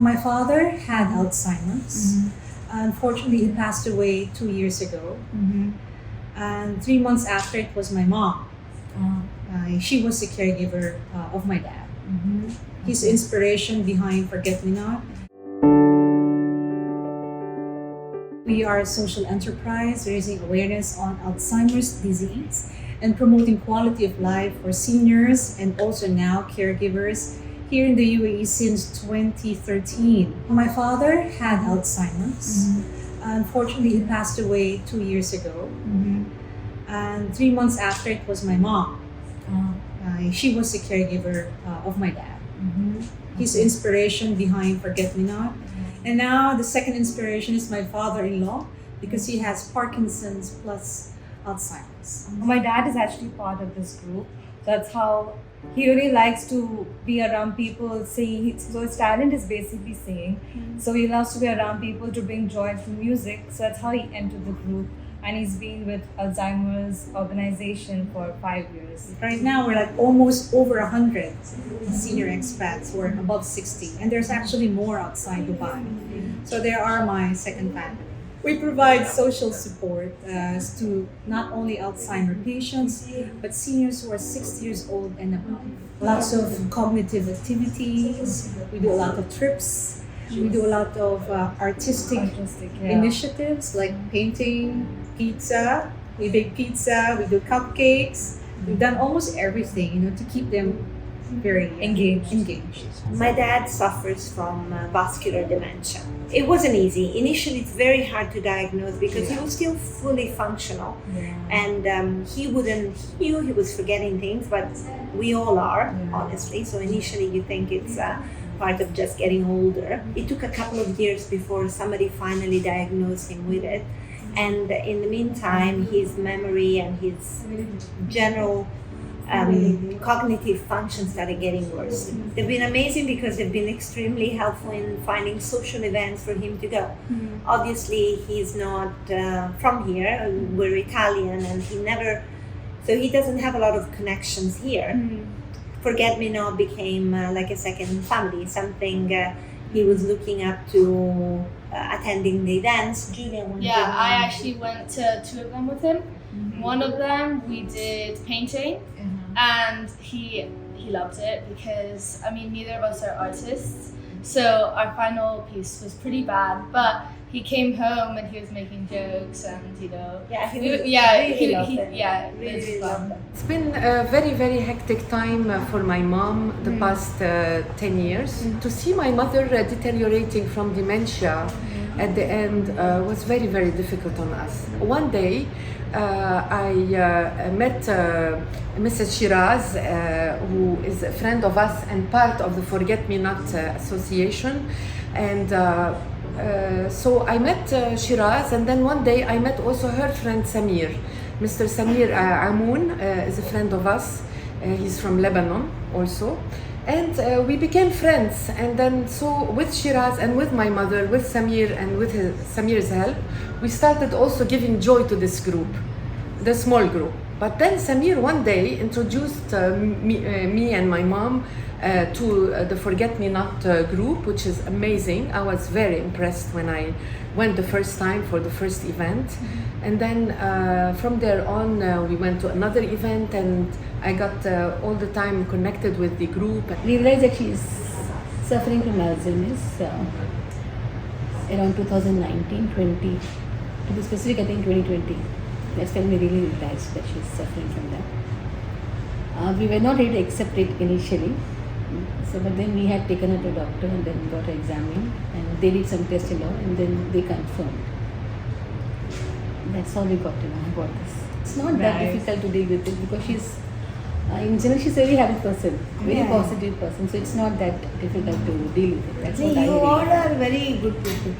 My father had Alzheimer's. Unfortunately, he passed away 2 years ago. And 3 months after, it was my mom. She was the caregiver of my dad. His inspiration behind Forget Me Not. We are a social enterprise raising awareness on Alzheimer's disease and promoting quality of life for seniors and also now caregivers here in the UAE since 2013. My father had Alzheimer's. Unfortunately, he passed away 2 years ago. And 3 months after, it was my mom. She was the caregiver of my dad. His inspiration behind Forget Me Not. And now the second inspiration is my father-in-law because he has Parkinson's plus Alzheimer's. My dad is actually part of this group. That's how he really likes to be around people, singing. So his talent is basically singing. So he loves to be around people to bring joy through music. So that's how he entered the group. And he's been with Alzheimer's organization for 5 years. Right now, we're like almost over 100 senior expats who are above 60. And there's actually more outside Dubai. So they are my second family. We provide social support to not only Alzheimer patients, but seniors who are 60 years old and above. Lots of cognitive activities. We do a lot of trips. We do a lot of artistic initiatives like painting, pizza. We bake pizza, we do cupcakes. We've done almost everything, to keep them very engaged. My dad suffers from vascular dementia. It wasn't easy. Initially, it's very hard to diagnose because he was still fully functional. And he knew he was forgetting things, but we all are, honestly. So initially, you think it's part of just getting older. It took a couple of years before somebody finally diagnosed him with it. And in the meantime, his memory and his general cognitive function started getting worse. They've been amazing because they've been extremely helpful in finding social events for him to go. Obviously, he's not from here. We're Italian, and he doesn't have a lot of connections here. Forget Me Not became like a second family, something he was looking up to, attending the events. Yeah, I actually went to 2 of them with him. One of them we did painting, and he loved it because neither of us are artists, so our final piece was pretty bad, but he came home and he was making jokes and he loved it. It's been a very, very hectic time for my mom the past 10 years. To see my mother deteriorating from dementia at the end was very, very difficult on us. One day I met Mrs. Shiraz, who is a friend of us and part of the Forget Me Not Association. And so I met Shiraz, and then one day I met also her friend Samir. Mr. Samir Amoun is a friend of us. He's from Lebanon also. And we became friends. And then so with Shiraz and with my mother, with Samir and with Samir's help, we started also giving joy to this group, the small group. But then Samir one day introduced me and my mom to the Forget Me Not group, which is amazing. I was very impressed when I went the first time for the first event. And then from there on, we went to another event, and I got all the time connected with the group. We realized that she is suffering from Alzheimer's around 2019-20. To be specific, I think 2020. That's when we really realized that she's suffering from that. We were not ready to accept it initially. But then we had taken her to a doctor and then got her examined, and they did some tests and then they confirmed. That's how we got to know about this. It's not that difficult to deal with it because she's, in general, she's a very happy person, very positive person. So it's not that difficult to deal with it. That's what I You all realized. are very good people.